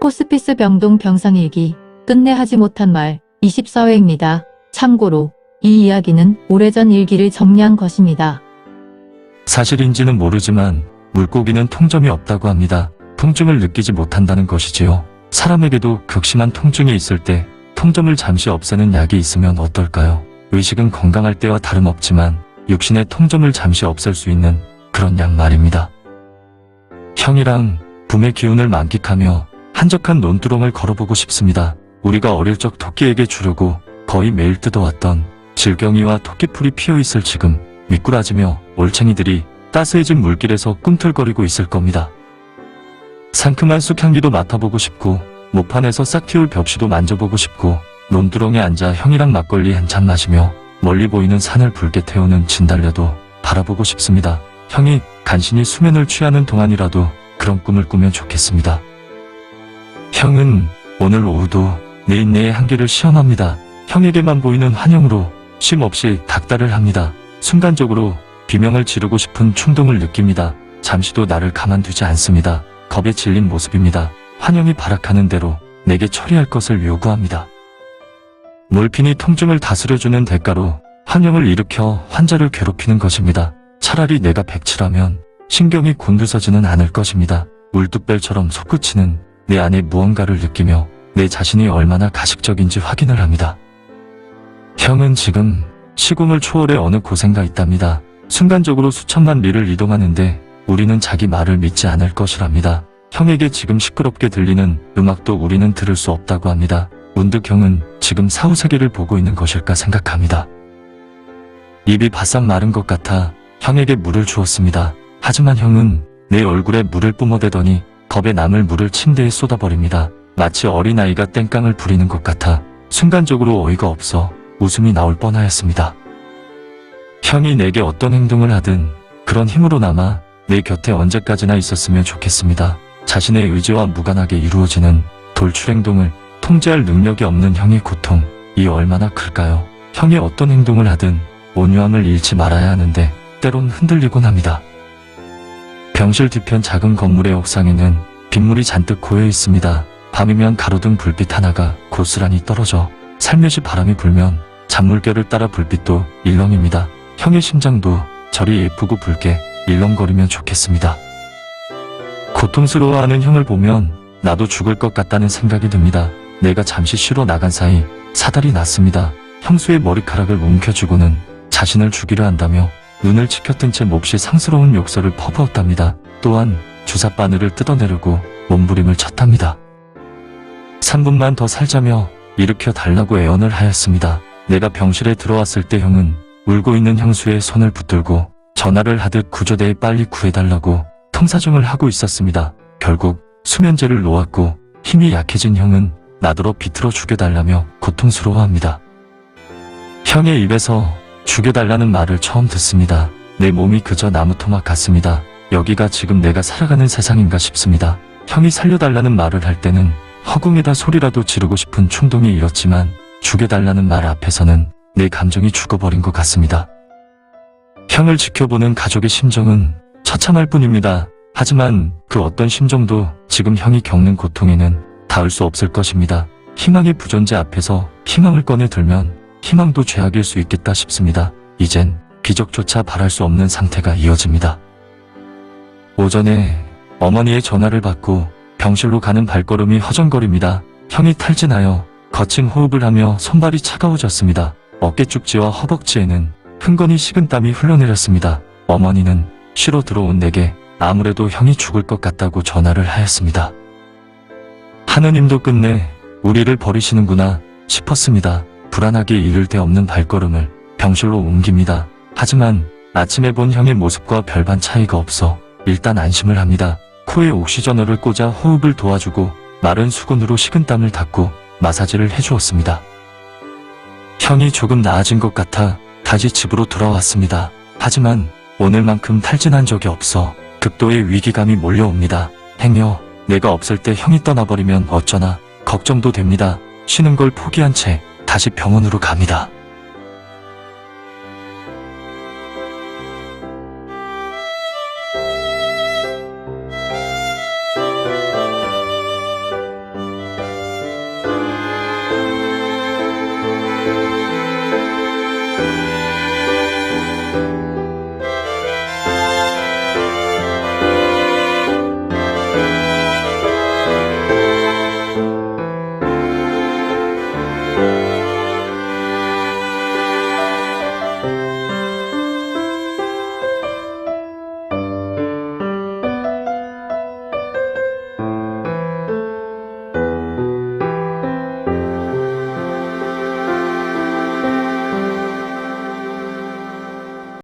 호스피스 병동 병상일기 끝내 하지 못한 말 24회입니다. 참고로 이 이야기는 오래전 일기를 정리한 것입니다. 사실인지는 모르지만 물고기는 통점이 없다고 합니다. 통증을 느끼지 못한다는 것이지요. 사람에게도 극심한 통증이 있을 때 통점을 잠시 없애는 약이 있으면 어떨까요? 의식은 건강할 때와 다름없지만 육신의 통점을 잠시 없앨 수 있는 그런 약 말입니다. 형이랑 봄의 기운을 만끽하며 한적한 논두렁을 걸어보고 싶습니다. 우리가 어릴 적 토끼에게 주려고 거의 매일 뜯어왔던 질경이와 토끼풀이 피어있을 지금 미꾸라지며 올챙이들이 따스해진 물길에서 꿈틀거리고 있을 겁니다. 상큼한 쑥향기도 맡아보고 싶고 모판에서 싹 틔울 벽시도 만져보고 싶고 논두렁에 앉아 형이랑 막걸리 한잔 마시며 멀리 보이는 산을 붉게 태우는 진달래도 바라보고 싶습니다. 형이 간신히 수면을 취하는 동안이라도 그런 꿈을 꾸면 좋겠습니다. 형은 오늘 오후도 내 인내의 한계를 시험합니다. 형에게만 보이는 환영으로 쉼없이 닥달을 합니다. 순간적으로 비명을 지르고 싶은 충동을 느낍니다. 잠시도 나를 가만두지 않습니다. 겁에 질린 모습입니다. 환영이 발악하는 대로 내게 처리할 것을 요구합니다. 몰핀이 통증을 다스려주는 대가로 환영을 일으켜 환자를 괴롭히는 것입니다. 차라리 내가 백치라면 신경이 곤두서지는 않을 것입니다. 울뚝벨처럼 솟구치는 내 안에 무언가를 느끼며 내 자신이 얼마나 가식적인지 확인을 합니다. 형은 지금 시공을 초월해 어느 곳엔가 있답니다. 순간적으로 수천만 리를 이동하는데 우리는 자기 말을 믿지 않을 것이랍니다. 형에게 지금 시끄럽게 들리는 음악도 우리는 들을 수 없다고 합니다. 문득 형은 지금 사후세계를 보고 있는 것일까 생각합니다. 입이 바싹 마른 것 같아 형에게 물을 주었습니다. 하지만 형은 내 얼굴에 물을 뿜어대더니 겁에 남을 물을 침대에 쏟아버립니다. 마치 어린아이가 땡깡을 부리는 것 같아 순간적으로 어이가 없어 웃음이 나올 뻔하였습니다. 형이 내게 어떤 행동을 하든 그런 힘으로나마 내 곁에 언제까지나 있었으면 좋겠습니다. 자신의 의지와 무관하게 이루어지는 돌출행동을 통제할 능력이 없는 형의 고통, 이 얼마나 클까요? 형이 어떤 행동을 하든 온유함을 잃지 말아야 하는데 때론 흔들리곤 합니다. 병실 뒤편 작은 건물의 옥상에는 빗물이 잔뜩 고여 있습니다. 밤이면 가로등 불빛 하나가 고스란히 떨어져 살며시 바람이 불면 잔물결을 따라 불빛도 일렁입니다. 형의 심장도 저리 예쁘고 붉게 일렁거리면 좋겠습니다. 고통스러워하는 형을 보면 나도 죽을 것 같다는 생각이 듭니다. 내가 잠시 쉬러 나간 사이 사달이 났습니다. 형수의 머리카락을 움켜쥐고는 자신을 죽이려 한다며 눈을 치켜뜬 채 몹시 상스러운 욕설을 퍼부었답니다. 또한 주삿바늘을 뜯어내려고 몸부림을 쳤답니다. 3분만 더 살자며 일으켜 달라고 애언을 하였습니다. 내가 병실에 들어왔을 때 형은 울고 있는 형수의 손을 붙들고 전화를 하듯 구조대에 빨리 구해달라고 통사정을 하고 있었습니다. 결국 수면제를 놓았고 힘이 약해진 형은 나더러 비틀어 죽여달라며 고통스러워합니다. 형의 입에서 죽여달라는 말을 처음 듣습니다. 내 몸이 그저 나무토막 같습니다. 여기가 지금 내가 살아가는 세상인가 싶습니다. 형이 살려달라는 말을 할 때는 허공에다 소리라도 지르고 싶은 충동이 일었지만 죽여달라는 말 앞에서는 내 감정이 죽어버린 것 같습니다. 형을 지켜보는 가족의 심정은 처참할 뿐입니다. 하지만 그 어떤 심정도 지금 형이 겪는 고통에는 닿을 수 없을 것입니다. 희망의 부존재 앞에서 희망을 꺼내 들면 희망도 죄악일 수 있겠다 싶습니다. 이젠 기적조차 바랄 수 없는 상태가 이어집니다. 오전에 어머니의 전화를 받고 병실로 가는 발걸음이 허전거립니다. 형이 탈진하여 거친 호흡을 하며 손발이 차가워졌습니다. 어깨 쪽지와 허벅지에는 흥건히 식은 땀이 흘러내렸습니다. 어머니는 쉬러 들어온 내게 아무래도 형이 죽을 것 같다고 전화를 하였습니다. 하느님도 끝내 우리를 버리시는구나 싶었습니다. 불안하게 이를 데 없는 발걸음을 병실로 옮깁니다. 하지만 아침에 본 형의 모습과 별반 차이가 없어 일단 안심을 합니다. 코에 옥시전어를 꽂아 호흡을 도와주고 마른 수건으로 식은땀을 닦고 마사지를 해주었습니다. 형이 조금 나아진 것 같아 다시 집으로 돌아왔습니다. 하지만 오늘만큼 탈진한 적이 없어 극도의 위기감이 몰려옵니다. 행여 내가 없을 때 형이 떠나버리면 어쩌나 걱정도 됩니다. 쉬는 걸 포기한 채 다시 병원으로 갑니다.